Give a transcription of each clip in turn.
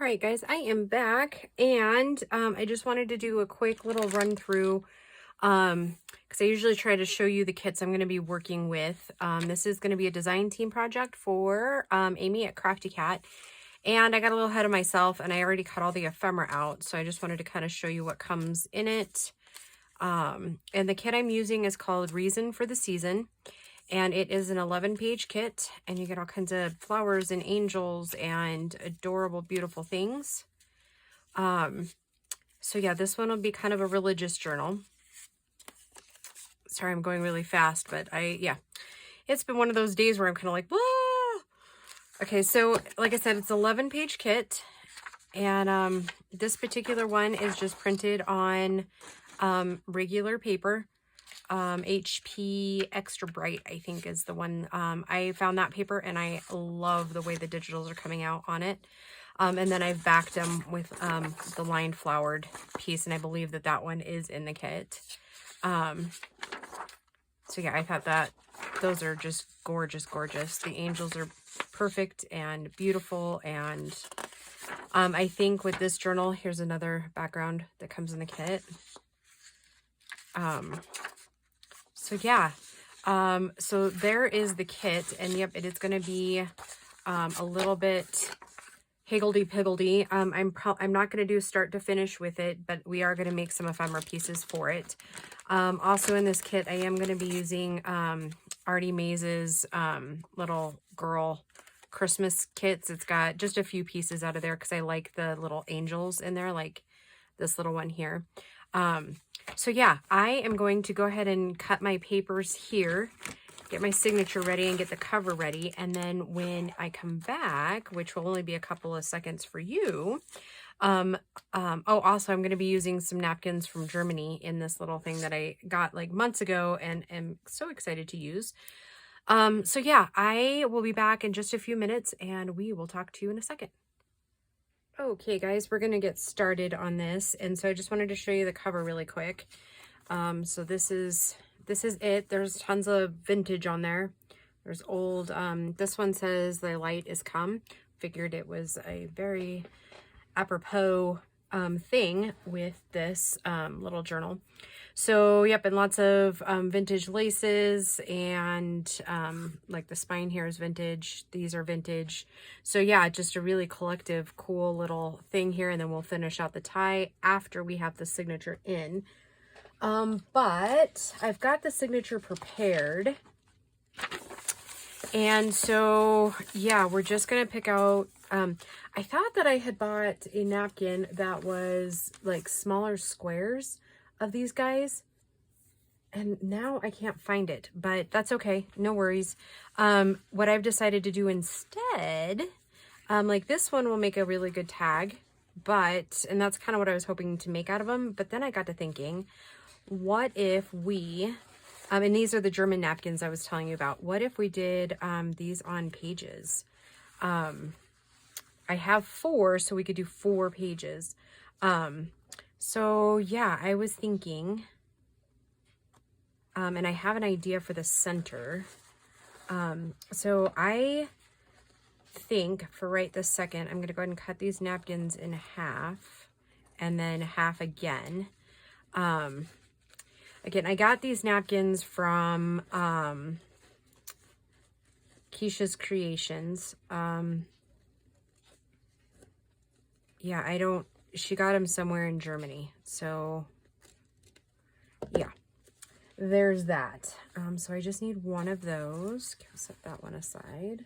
right, guys, I am back, and I just wanted to do a quick little run through because I usually try to show you the kits I'm going to be working with. This is going to be a design team project for Amy at Crafty Cat, and I got a little ahead of myself, and I already cut all the ephemera out, so I just wanted to kind of show you what comes in it. And the kit I'm using is called Reason for the Season. And it is an 11-page kit, and you get all kinds of flowers and angels and adorable, beautiful things. So yeah, this one will be kind of a religious journal. Sorry, I'm going really fast, but it's been one of those days where I'm kind of like, whoa. Okay, so like I said, it's an 11-page kit, and this particular one is just printed on regular paper. HP Extra Bright, I think, is the one. I found that paper, and I love the way the digitals are coming out on it. And then I've backed them with the lined flowered piece, and I believe that that one is in the kit. So yeah, I thought that those are just gorgeous, gorgeous. The angels are perfect and beautiful, and I think with this journal, here's another background that comes in the kit. So yeah, so there is the kit, and yep, it is going to be a little bit higgledy-piggledy. I'm not going to do start to finish with it, but we are going to make some ephemera pieces for it. Also in this kit, I am going to be using Artie Maze's little girl Christmas kits. It's got just a few pieces out of there because I like the little angels in there, like this little one here. So yeah, I am going to go ahead and cut my papers here, get my signature ready, and get the cover ready. And then when I come back, which will only be a couple of seconds for you, oh, also I'm going to be using some napkins from Germany in this little thing that I got like months ago and am so excited to use. So yeah, I will be back in just a few minutes, and we will talk to you in a second. Okay, guys, we're going to get started on this, and so I just wanted to show you the cover really quick. So this is it. There's tons of vintage on there. There's old, this one says "The light is come." Figured it was a very apropos thing with this little journal. So yep, and lots of vintage laces, and like the spine here is vintage. These are vintage. So yeah, just a really collective, cool little thing here, and then we'll finish out the tie after we have the signature in. But I've got the signature prepared. And so, yeah, we're just going to pick out, I thought that I had bought a napkin that was like smaller squares of these guys. And now I can't find it, but that's okay. No worries. What I've decided to do instead, like this one will make a really good tag, and that's kind of what I was hoping to make out of them. But then I got to thinking, what if we, and these are the German napkins I was telling you about. What if we did these on pages? I have 4, so we could do 4 pages. So yeah, I was thinking, and I have an idea for the center. So I think for right this second, I'm going to go ahead and cut these napkins in half, and then half again. Again, I got these napkins from Keisha's Creations. Yeah, she got them somewhere in Germany. So yeah, there's that. So I just need one of those. I'll set that one aside.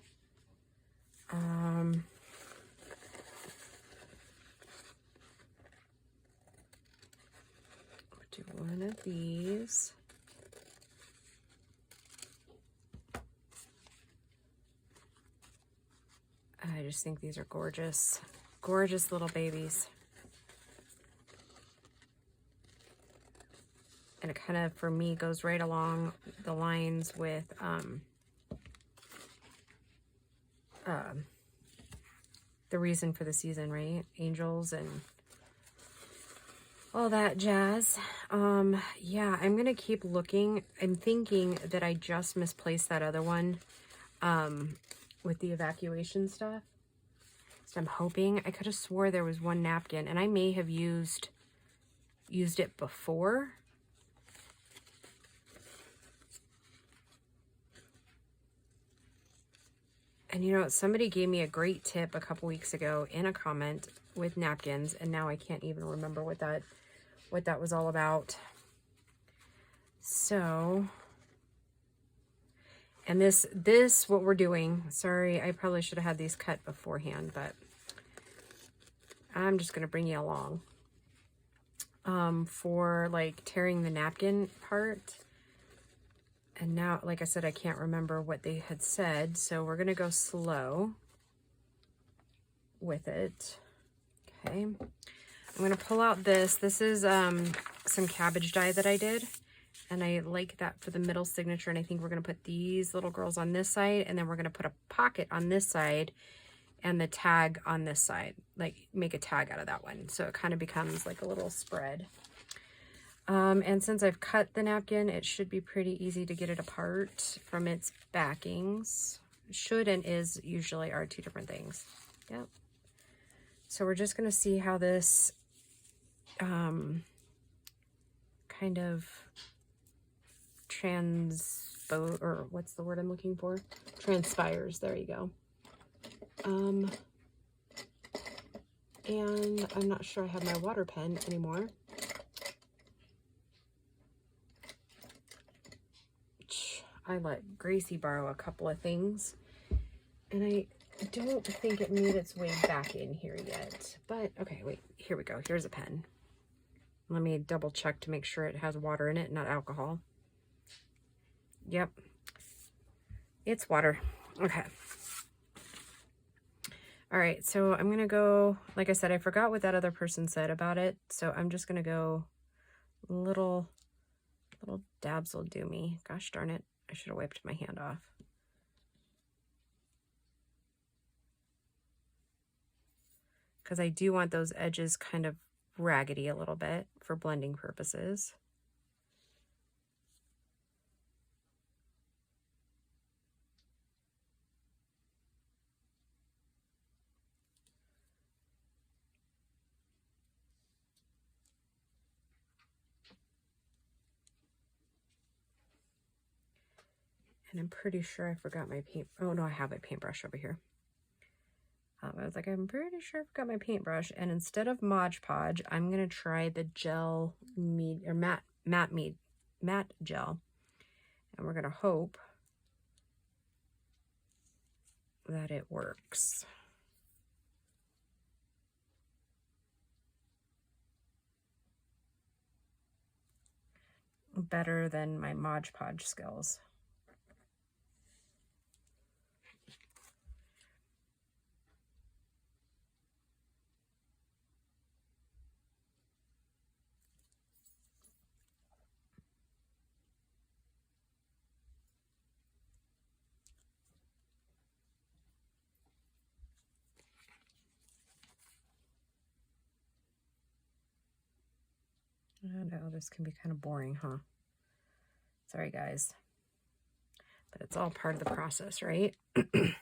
Do one of these. I just think these are gorgeous, gorgeous little babies. And it kind of, for me, goes right along the lines with the reason for the season, right? Angels and all that jazz. Yeah, I'm gonna keep looking. I'm thinking that I just misplaced that other one with the evacuation stuff. So I'm hoping, I could have swore there was one napkin, and I may have used it before. And you know, somebody gave me a great tip a couple weeks ago in a comment with napkins, and now I can't even remember what that was all about. So, and this what we're doing, sorry, I probably should have had these cut beforehand, but I'm just going to bring you along. For like tearing the napkin part. And now, like I said, I can't remember what they had said, so we're going to go slow with it. Okay. I'm going to pull out this. This is some cabbage dye that I did, and I like that for the middle signature, and I think we're going to put these little girls on this side, and then we're going to put a pocket on this side and the tag on this side, like make a tag out of that one, so it kind of becomes like a little spread. And since I've cut the napkin, it should be pretty easy to get it apart from its backings. Should and is usually are two different things. Yep. So we're just going to see how this kind of or what's the word I'm looking for? Transpires. There you go. And I'm not sure I have my water pen anymore. I let Gracie borrow a couple of things, and I don't think it made its way back in here yet, but okay, wait, here we go. Here's a pen. Let me double check to make sure it has water in it, not alcohol. Yep, it's water. Okay. All right, so I'm gonna go, like I said, I forgot what that other person said about it, so I'm just gonna go little dabs will do me. Gosh darn it. I should have wiped my hand off. Because I do want those edges kind of raggedy a little bit for blending purposes. And I'm pretty sure I forgot my paint. Oh no, I have a paintbrush over here. I was like, I'm pretty sure I forgot my paintbrush. And instead of Mod Podge, I'm gonna try the gel or matte gel, and we're gonna hope that it works. Better than my Mod Podge skills. I know this can be kind of boring, huh? Sorry, guys. But it's all part of the process, right? The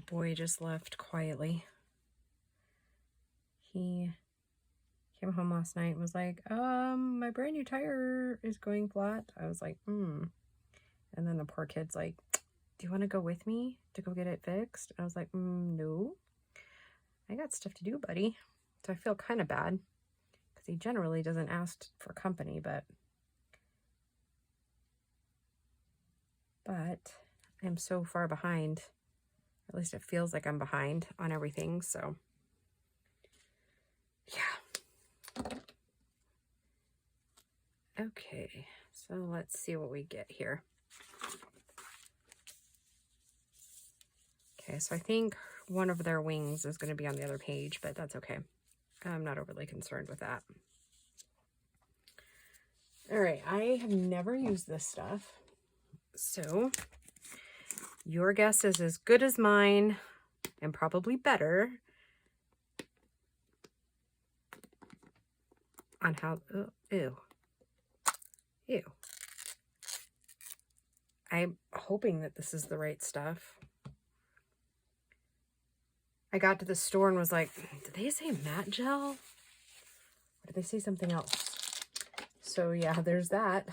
boy just left quietly. He came home last night and was like, my brand new tire is going flat. I was like, And then the poor kid's like, do you want to go with me to go get it fixed? I was like, no. I got stuff to do, buddy. So I feel kind of bad because he generally doesn't ask for company, but I'm so far behind. At least it feels like I'm behind on everything, so yeah. Okay, so let's see what we get here. Okay, so I think one of their wings is going to be on the other page, but that's okay. I'm not overly concerned with that. All right, I have never used this stuff, so your guess is as good as mine, and probably better. on how, oh, ew. Ew. I'm hoping that this is the right stuff. I got to the store and was like, did they say matte gel? Or did they say something else? So yeah, there's that.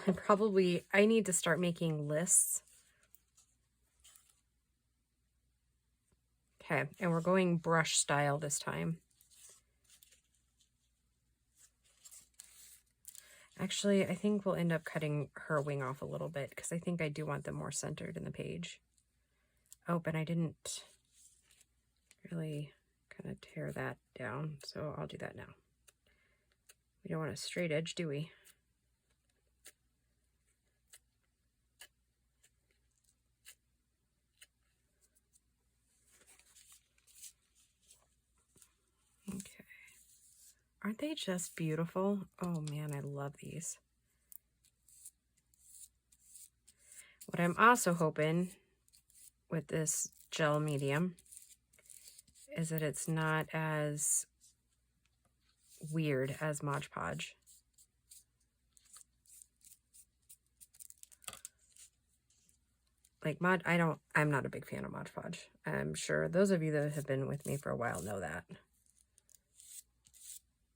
I need to start making lists. Okay, and we're going brush style this time. Actually, I think we'll end up cutting her wing off a little bit because I think I do want them more centered in the page. Oh, but I didn't really kind of tear that down, so I'll do that now. We don't want a straight edge, do we? Okay. Aren't they just beautiful? Oh man, I love these. What I'm also hoping with this gel medium is that it's not as weird as Mod Podge. Like I'm not a big fan of Mod Podge. I'm sure those of you that have been with me for a while know that.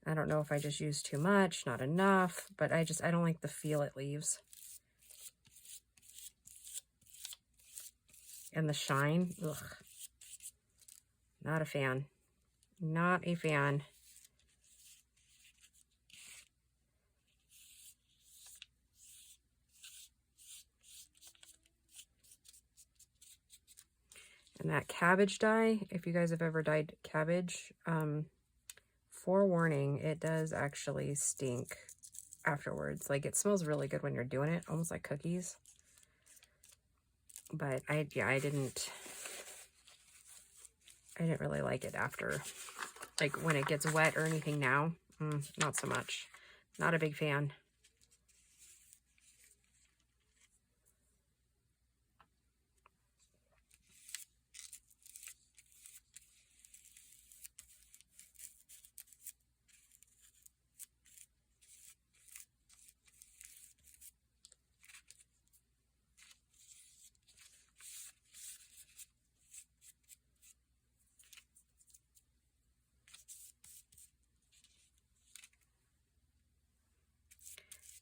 I don't know if I just use too much, not enough, but I don't like the feel it leaves. And the shine, ugh. Not a fan. Not a fan. And that cabbage dye, if you guys have ever dyed cabbage, forewarning, it does actually stink afterwards. Like, it smells really good when you're doing it, almost like cookies. But I didn't really like it after, like when it gets wet or anything now. Not so much. Not a big fan.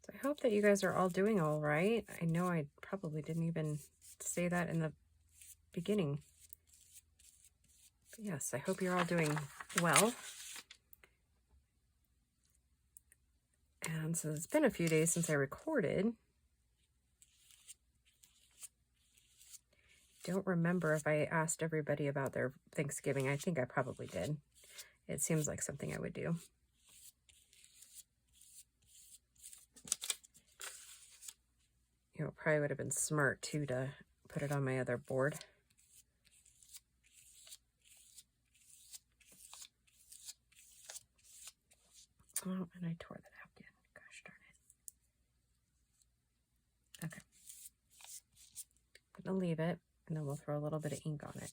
So I hope that you guys are all doing all right. I know I probably didn't even say that in the beginning. But yes, I hope you're all doing well. And so it's been a few days since I recorded. Don't remember if I asked everybody about their Thanksgiving. I think I probably did. It seems like something I would do. You know, it probably would have been smart too to put it on my other board. Oh, and I tore the napkin. Gosh darn it. Okay. I'm gonna leave it, and then we'll throw a little bit of ink on it.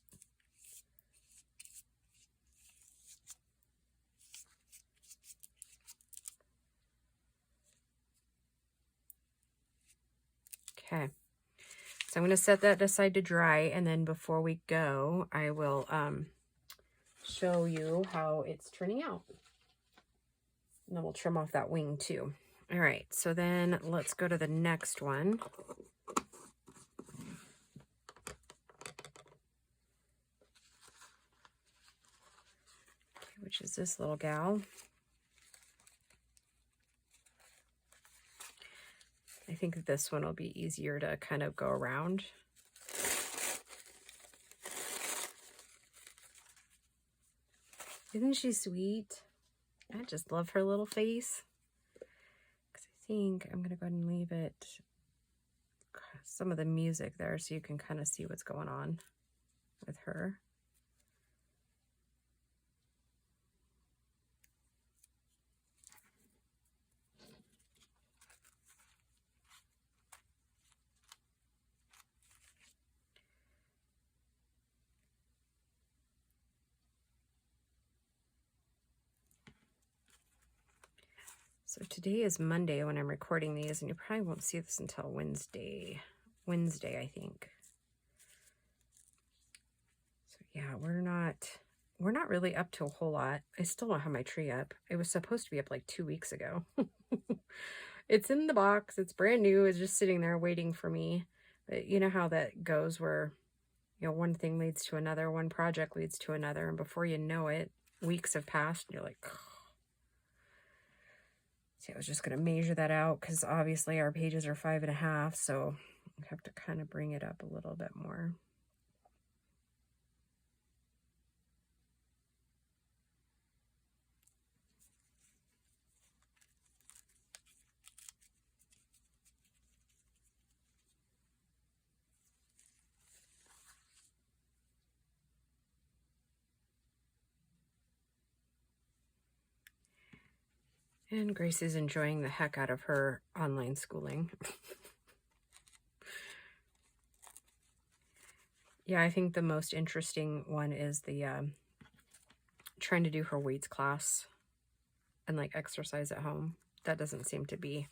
Okay. So I'm going to set that aside to dry, and then before we go, I will show you how it's turning out. And then we'll trim off that wing too. All right, so then let's go to the next one. Okay, which is this little gal. I think that this one will be easier to kind of go around. Isn't she sweet? I just love her little face. Because I think I'm going to go ahead and leave it some of the music there so you can kind of see what's going on with her. So today is Monday when I'm recording these, and you probably won't see this until Wednesday, I think. So yeah, we're not really up to a whole lot. I still don't have my tree up. It was supposed to be up like 2 weeks ago. It's in the box. It's brand new. It's just sitting there waiting for me. But you know how that goes, where, you know, one thing leads to another, one project leads to another, and before you know it, weeks have passed, and you're like, ugh. See, I was just going to measure that out because obviously our pages are 5.5, so I have to kind of bring it up a little bit more. And Grace is enjoying the heck out of her online schooling. Yeah, I think the most interesting one is the trying to do her weights class and like exercise at home. That doesn't seem to be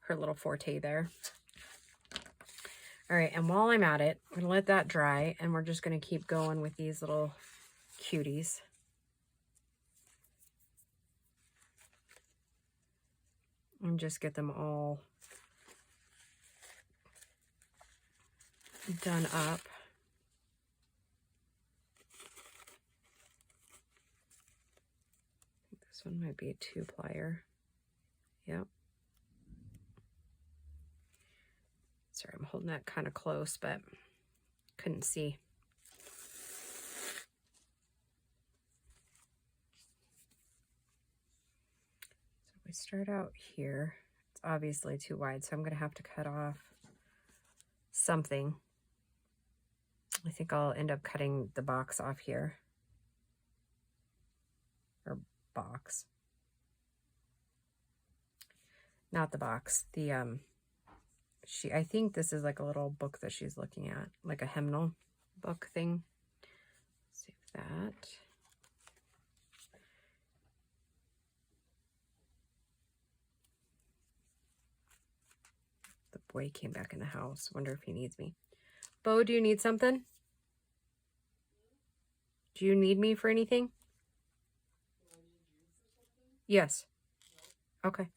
her little forte there. All right, and while I'm at it, I'm gonna let that dry, and we're just gonna keep going with these little cuties. And just get them all done up. This one might be a 2-plier. Yep. Sorry, I'm holding that kind of close, but couldn't see. So we start out here. It's obviously too wide, so I'm going to have to cut off something. I think I'll end up cutting the box off here. Or box. Not the box. The, I think this is like a little book that she's looking at. Like a hymnal book thing. Save that. The boy came back in the house. Wonder if he needs me. Bo, do you need something? Do you need me for anything? Yes. Okay.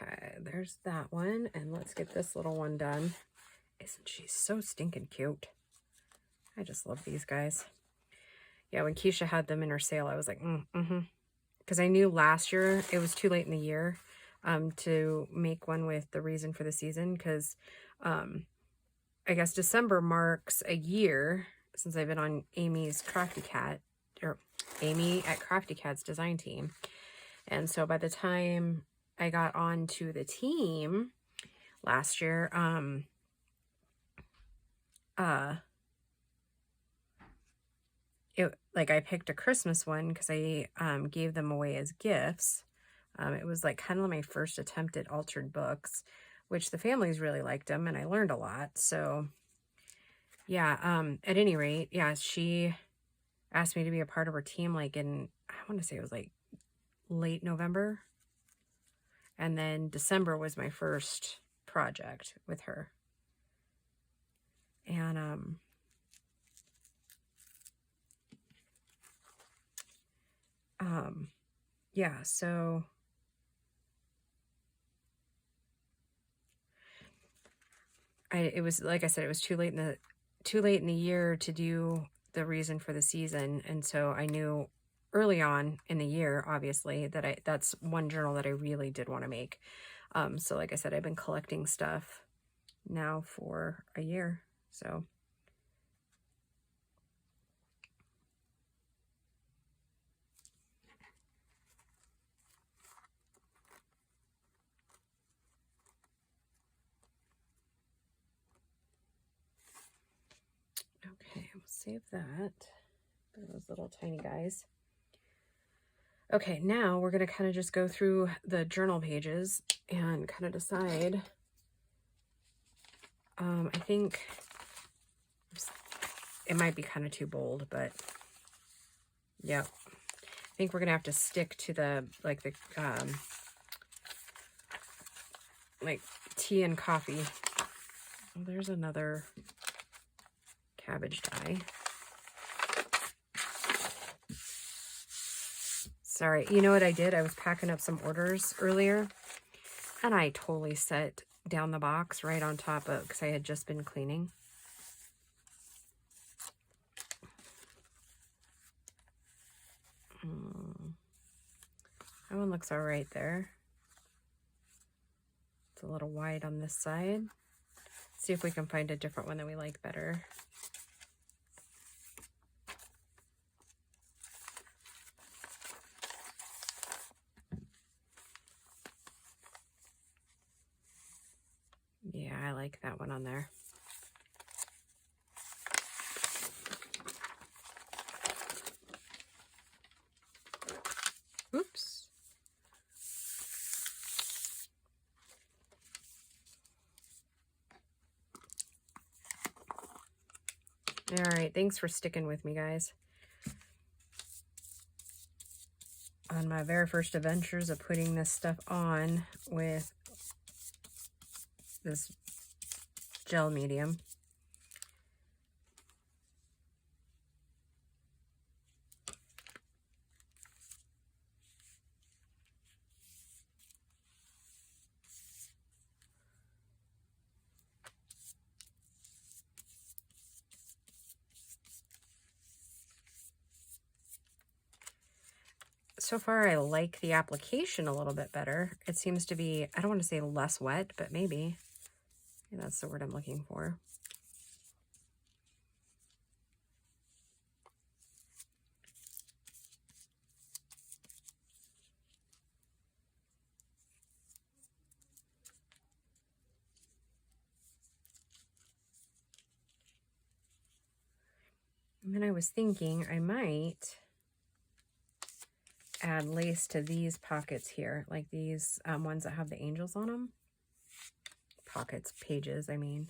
Okay, there's that one. And let's get this little one done. Isn't she so stinking cute? I just love these guys. Yeah, when Keisha had them in her sale, I was like, because I knew last year it was too late in the year to make one with the reason for the season, because I guess December marks a year since I've been on Amy's Crafty Cat, or Amy at Crafty Cat's design team. And so by the time I got on to the team last year, I picked a Christmas one because I gave them away as gifts. It was like kind of my first attempt at altered books, which the families really liked them, and I learned a lot. So yeah, at any rate, yeah, she asked me to be a part of her team like in, I want to say it was like late November. And then December was my first project with her. And yeah, so it was, like I said, it was too late in the year to do the reason for the season. And so I knew early on in the year, obviously, that that's one journal that I really did want to make. So like I said, I've been collecting stuff now for a year. So save that. Those little tiny guys. Okay, now we're going to kind of just go through the journal pages and kind of decide. I think it might be kind of too bold, but yeah. I think we're going to have to stick to the, like tea and coffee. Oh, there's another cabbage die. Sorry, you know what I did? I was packing up some orders earlier, and I totally set down the box right on top of, because I had just been cleaning. That one looks all right there. It's a little wide on this side. See if we can find a different one that we like better. Yeah, I like that one on there. Oops. All right, thanks for sticking with me, guys. On my very first adventures of putting this stuff on with this gel medium. So far, I like the application a little bit better. It seems to be, I don't want to say less wet, but maybe. Yeah, that's the word I'm looking for. And then I was thinking I might add lace to these pockets here, like these ones that have the angels on them. Pockets, pages, I mean.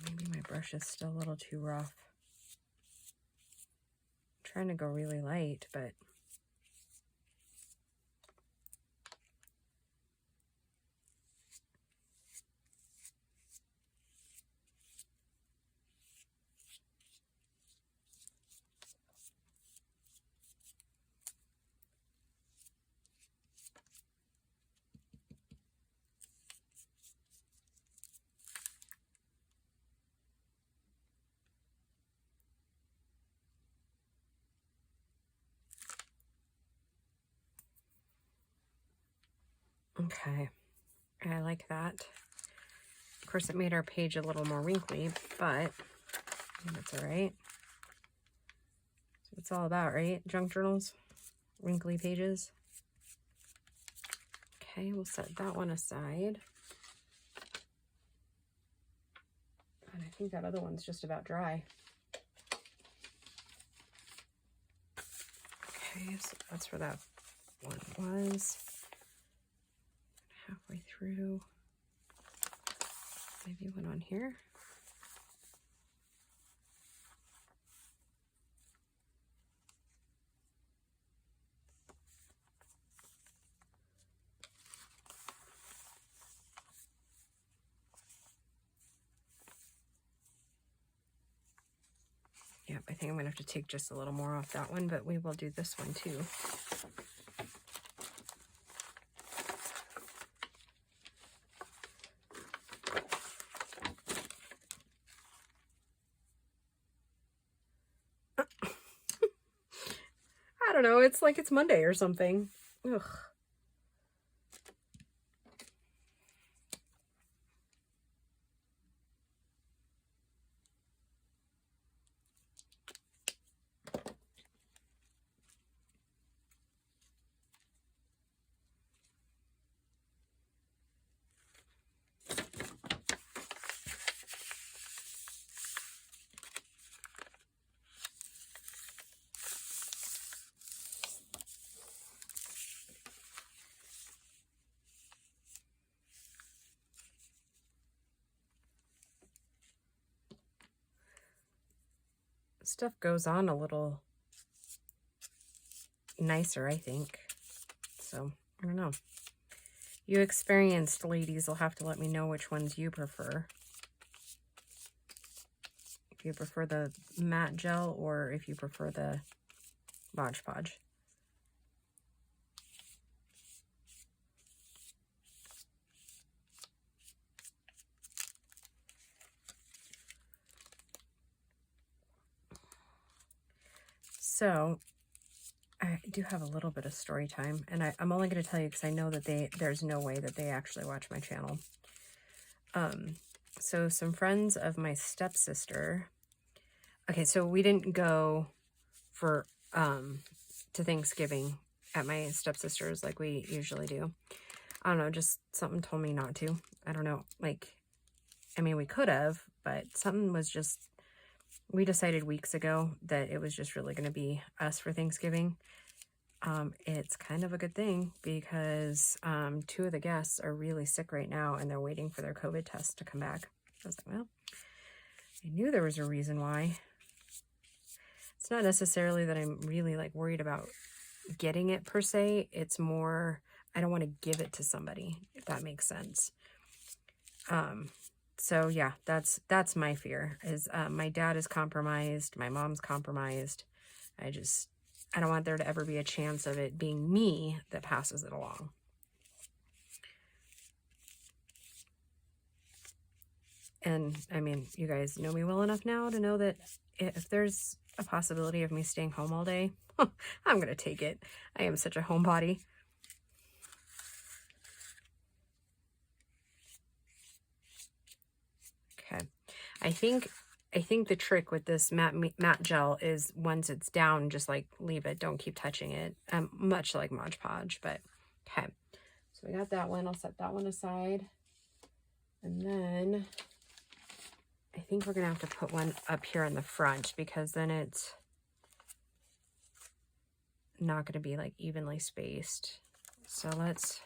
Maybe my brush is still a little too rough. I'm trying to go really light, but okay. I like that. Of course, it made our page a little more wrinkly, but that's all right. That's what it's all about, right? Junk journals, wrinkly pages. Okay, we'll set that one aside. And I think that other one's just about dry. Okay, so that's where that one was. Halfway through. Maybe one on here. Yep, I think I'm going to have to take just a little more off that one, but we will do this one too. I don't know, it's like it's Monday or something. Ugh. stuff goes on a little nicer, I think. So, I don't know. You experienced ladies will have to let me know which ones you prefer. If you prefer the matte gel or if you prefer the Mod Podge. So, I do have a little bit of story time, and I'm only going to tell you because I know that there's no way that they actually watch my channel. So some friends of my stepsister. Okay, so we didn't go for to Thanksgiving at my stepsister's like we usually do. I don't know, just something told me not to. I don't know, like, I mean, we could have, but something was just, we decided weeks ago that it was just really going to be us for Thanksgiving. It's kind of a good thing because 2 of the guests are really sick right now and they're waiting for their COVID test to come back. I was like, well, I knew there was a reason why. It's not necessarily that I'm really like worried about getting it per se. It's more, I don't want to give it to somebody, if that makes sense. So yeah, that's my fear is my dad is compromised. My mom's compromised. I don't want there to ever be a chance of it being me that passes it along. And I mean, you guys know me well enough now to know that if there's a possibility of me staying home all day, I'm going to take it. I am such a homebody. Okay. I think the trick with this matte gel is once it's down, just like leave it. Don't keep touching it. Much like Mod Podge, but okay. So we got that one. I'll set that one aside. And then I think we're going to have to put one up here in the front because then it's not going to be like evenly spaced. So let's,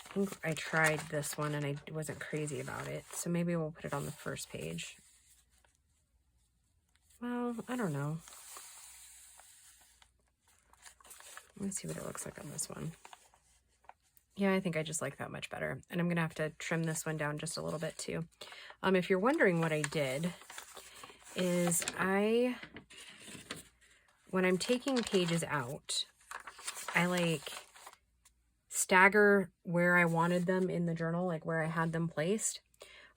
I think I tried this one and I wasn't crazy about it. So maybe we'll put it on the first page. Well, I don't know. Let me see what it looks like on this one. Yeah, I think I just like that much better. And I'm going to have to trim this one down just a little bit too. If you're wondering what I did is when I'm taking pages out, I like stagger where I wanted them in the journal, like where I had them placed.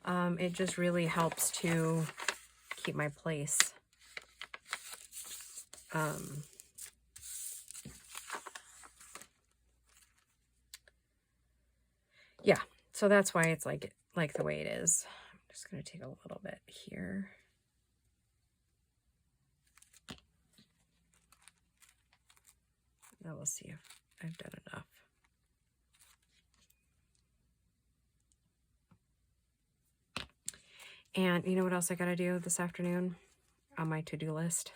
It just really helps to keep my place. Yeah, so that's why it's like the way it is. I'm just going to take a little bit here. Now we'll see if I've done enough. And you know what else I got to do this afternoon on my to-do list?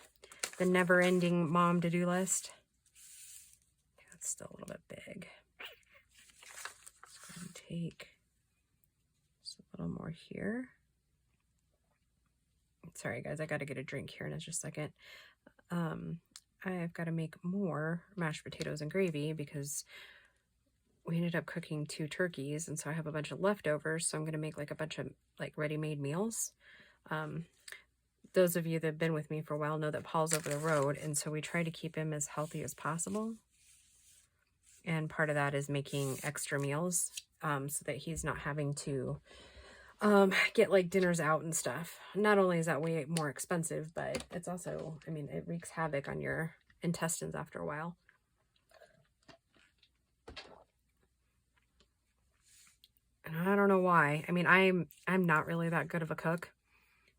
The never-ending mom to-do list. That's still a little bit big. Let's go ahead and take just a little more here. Sorry, guys, I got to get a drink here in just a second. I've got to make more mashed potatoes and gravy because we ended up cooking 2 turkeys, and so I have a bunch of leftovers, so I'm going to make like a bunch of like ready-made meals. Those of you that have been with me for a while know that Paul's over the road, and so we try to keep him as healthy as possible. And part of that is making extra meals so that he's not having to get like dinners out and stuff. Not only is that way more expensive, but it's also, I mean, it wreaks havoc on your intestines after a while. And I don't know why. I mean, I'm not really that good of a cook,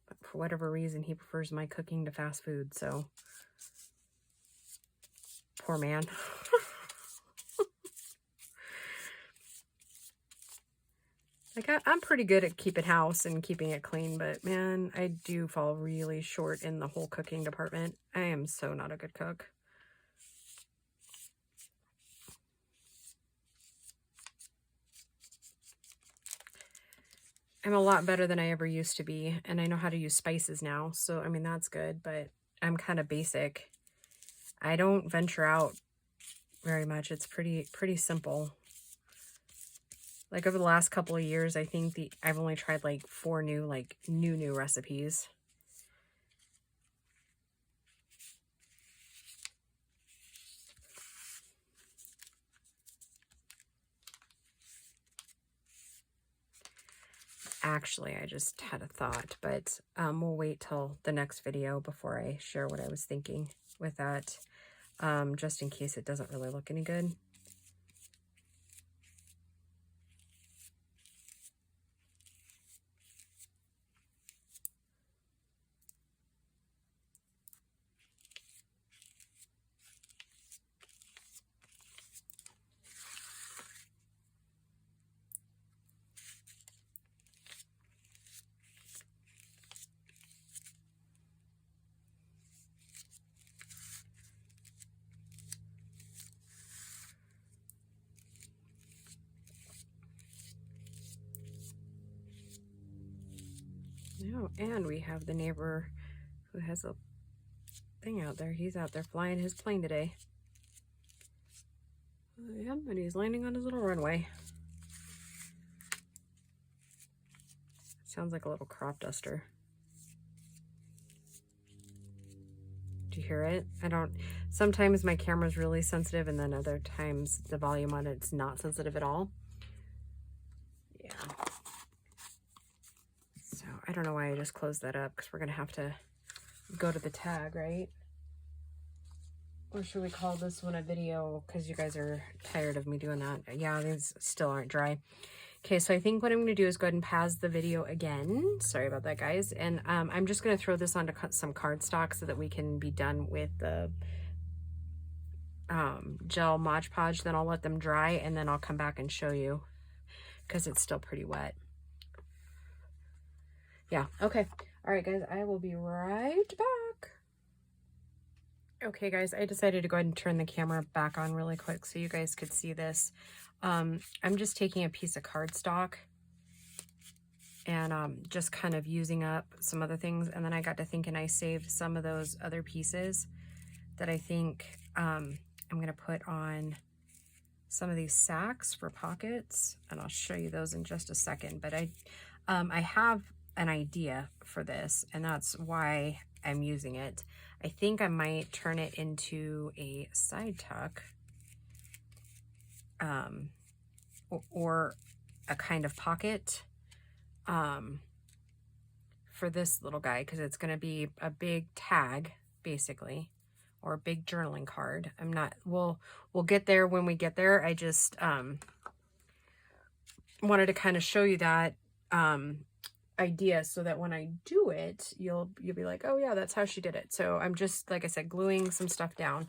but for whatever reason, he prefers my cooking to fast food. So poor man. Like, I'm pretty good at keeping house and keeping it clean, but man, I do fall really short in the whole cooking department. I am so not a good cook. I'm a lot better than I ever used to be, and I know how to use spices now, so I mean that's good, but I'm kind of basic. I don't venture out very much. It's pretty simple. Like over the last couple of years, I think I've only tried like 4 new recipes. Actually, I just had a thought, but we'll wait till the next video before I share what I was thinking with that, just in case it doesn't really look any good. Oh, and we have the neighbor who has a thing out there. He's out there flying his plane today. Yeah, and he's landing on his little runway. Sounds like a little crop duster. Do you hear it? Sometimes my camera's really sensitive, and then other times the volume on it's not sensitive at all. Yeah. So I don't know why I just closed that up, because we're going to have to go to the tag, right? Or should we call this one a video, because you guys are tired of me doing that? Yeah, these still aren't dry. Okay, so I think what I'm going to do is go ahead and pause the video again. Sorry about that, guys. And I'm just going to throw this onto some cardstock so that we can be done with the gel Mod Podge. Then I'll let them dry, and then I'll come back and show you, because it's still pretty wet. Yeah, okay. All right, guys, I will be right back. Okay, guys, I decided to go ahead and turn the camera back on really quick so you guys could see this. I'm just taking a piece of cardstock and just kind of using up some other things. And then I got to thinking I saved some of those other pieces that I think I'm going to put on some of these sacks for pockets. And I'll show you those in just a second. But I have an idea for this, and that's why I'm using it. I think I might turn it into a side tuck, or a kind of pocket for this little guy, because it's going to be a big tag basically, or a big journaling card. We'll get there when we get there. I just wanted to kind of show you that idea so that when I do it, you'll be like, oh yeah, that's how she did it. So I'm just, like I said, gluing some stuff down.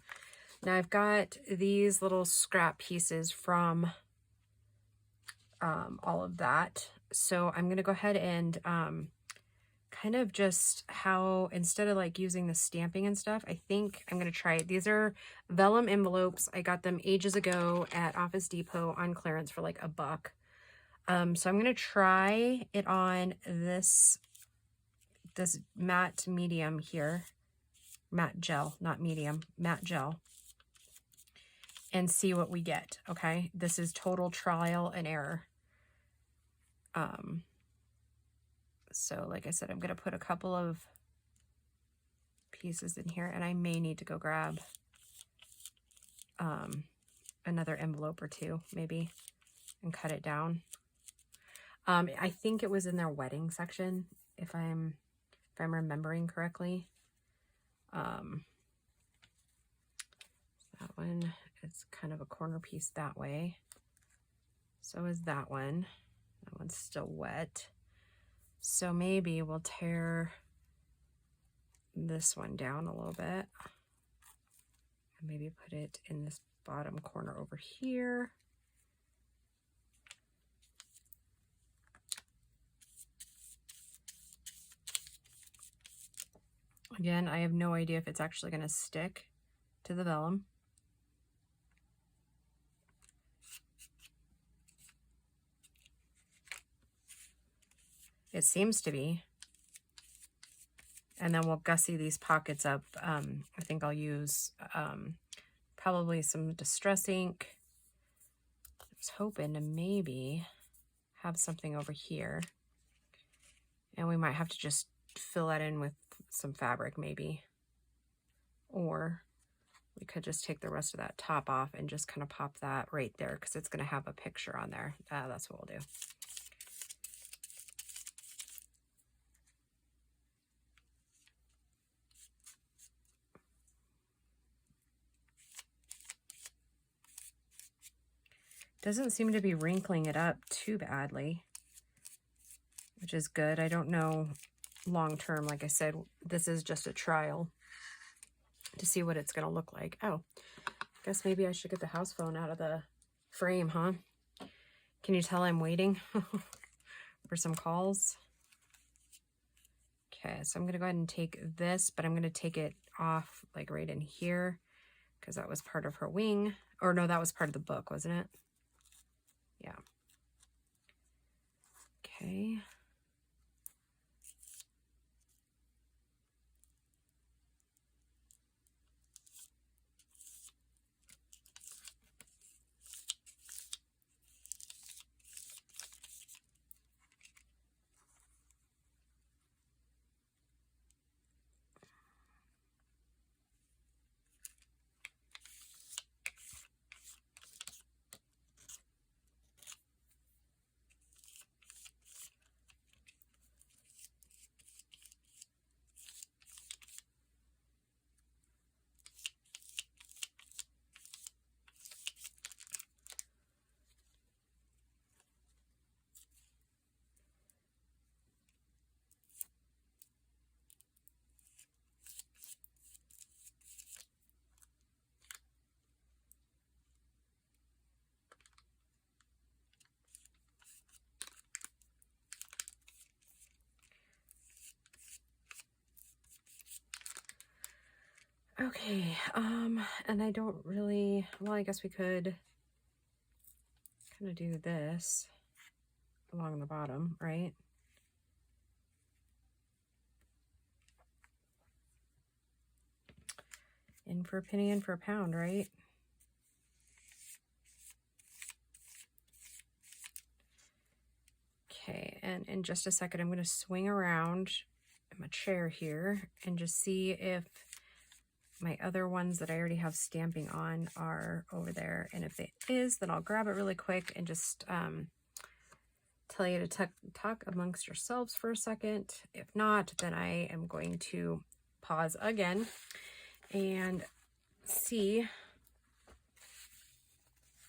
Now I've got these little scrap pieces from all of that. So I'm going to go ahead and kind of just how, instead of like using the stamping and stuff, I think I'm going to try it. These are vellum envelopes. I got them ages ago at Office Depot on clearance for like $1. So I'm going to try it on this matte medium here, matte gel, not medium, matte gel, and see what we get. Okay. This is total trial and error. So like I said, I'm going to put a couple of pieces in here, and I may need to go grab, another envelope or two maybe and cut it down. I think it was in their wedding section, if I'm remembering correctly. That one, it's kind of a corner piece that way. So is that one. That one's still wet. So maybe we'll tear this one down a little bit and maybe put it in this bottom corner over here. Again, I have no idea if it's actually going to stick to the vellum. It seems to be. And then we'll gussy these pockets up. I think I'll use probably some Distress ink. I was hoping to maybe have something over here. And we might have to just fill that in with some fabric maybe. Or we could just take the rest of that top off and just kind of pop that right there because it's going to have a picture on there. That's what we'll do. Doesn't seem to be wrinkling it up too badly, which is good. I don't know long term. Like I said, this is just a trial to see what it's going to look like. Oh, I guess maybe I should get the house phone out of the frame, huh? Can you tell I'm waiting for some calls? Okay, so I'm going to go ahead and take this, but I'm going to take it off like right in here because that was part of her wing. Or no, that was part of the book, wasn't it? Yeah. Okay. Okay, and I don't really, well, I guess we could kind of do this along the bottom, right? In for a penny, in for a pound, right? Okay, and in just a second, I'm going to swing around in my chair here and just see if my other ones that I already have stamping on are over there. And if it is, then I'll grab it really quick and just tell you to talk amongst yourselves for a second. If not, then I am going to pause again and see.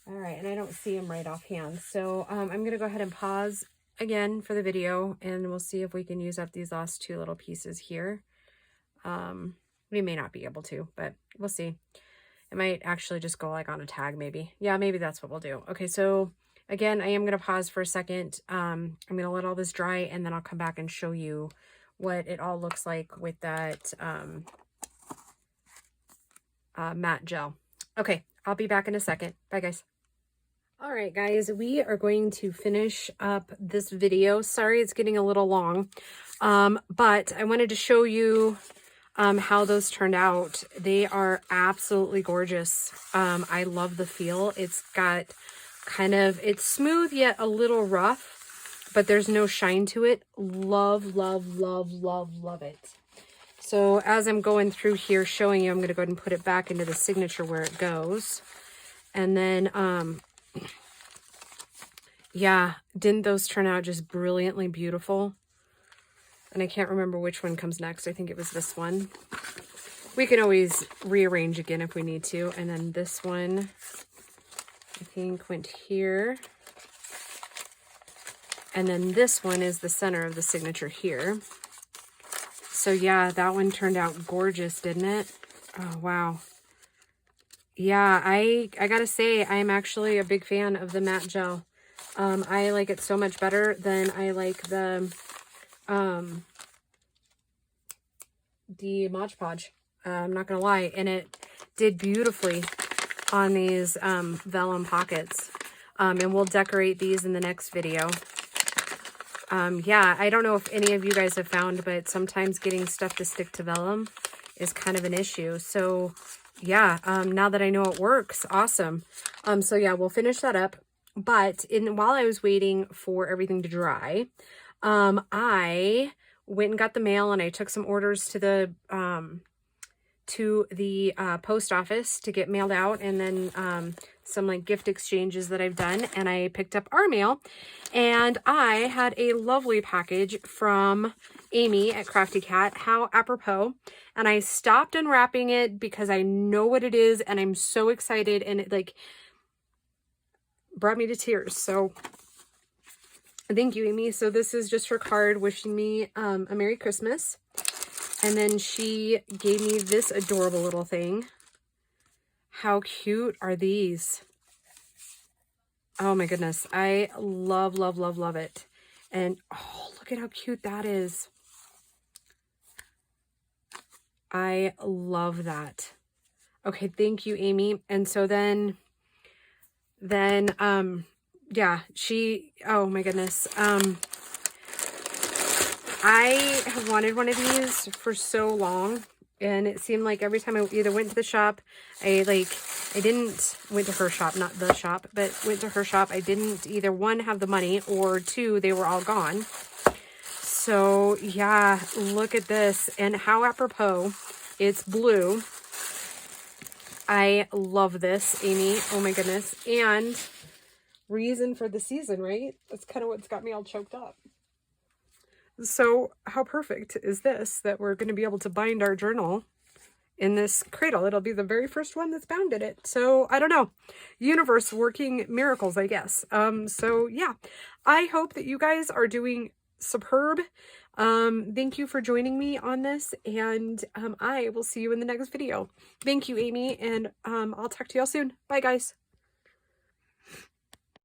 All right, and I don't see them right offhand. So I'm going to go ahead and pause again for the video, and we'll see if we can use up these last two little pieces here. We may not be able to, but we'll see. It might actually just go like on a tag maybe. Yeah, maybe that's what we'll do. Okay, so again, I am going to pause for a second. I'm going to let all this dry, and then I'll come back and show you what it all looks like with that matte gel. Okay, I'll be back in a second. Bye, guys. All right, guys, we are going to finish up this video. Sorry, it's getting a little long, but I wanted to show you how those turned out. They are absolutely gorgeous. I love the feel. It's got kind of, it's smooth yet a little rough, but there's no shine to it. Love, love, love, love, love it. So as I'm going through here showing you, I'm going to go ahead and put it back into the signature where it goes. And then, yeah, didn't those turn out just brilliantly beautiful? And I can't remember which one comes next. I think it was this one. We can always rearrange again if we need to. And then this one, I think, went here. And then this one is the center of the signature here. So yeah, that one turned out gorgeous, didn't it? Oh, wow. Yeah, I gotta say, I'm actually a big fan of the matte gel. I like it so much better than I like the Mod Podge. I'm not gonna lie, and it did beautifully on these vellum pockets. And we'll decorate these in the next video. Yeah, I don't know if any of you guys have found, but sometimes getting stuff to stick to vellum is kind of an issue. So yeah, now that I know it works, awesome. So yeah, we'll finish that up. But while I was waiting for everything to dry, I went and got the mail, and I took some orders to the post office to get mailed out, and then some like gift exchanges that I've done, and I picked up our mail, and I had a lovely package from Amy at Crafty Cat. How apropos. And I stopped unwrapping it because I know what it is, and I'm so excited, and it like brought me to tears. So thank you, Amy. So this is just her card wishing me a Merry Christmas. And then she gave me this adorable little thing. How cute are these? Oh my goodness. I love, love, love, love it. And oh, look at how cute that is. I love that. Okay, thank you, Amy. And so then yeah, oh my goodness. I have wanted one of these for so long, and it seemed like every time I either went to the shop, went to her shop, not the shop, but went to her shop, I didn't either one, have the money, or two, they were all gone. So yeah, look at this, and how apropos, it's blue. I love this, Amy. Oh my goodness. And reason for the season, right? That's kind of what's got me all choked up. So how perfect is this, that we're going to be able to bind our journal in this cradle. It'll be the very first one that's bound in it. So I don't know, universe working miracles, I guess. So yeah, I hope that you guys are doing superb. Thank you for joining me on this, and I will see you in the next video. Thank you, Amy, and I'll talk to y'all soon. Bye, guys.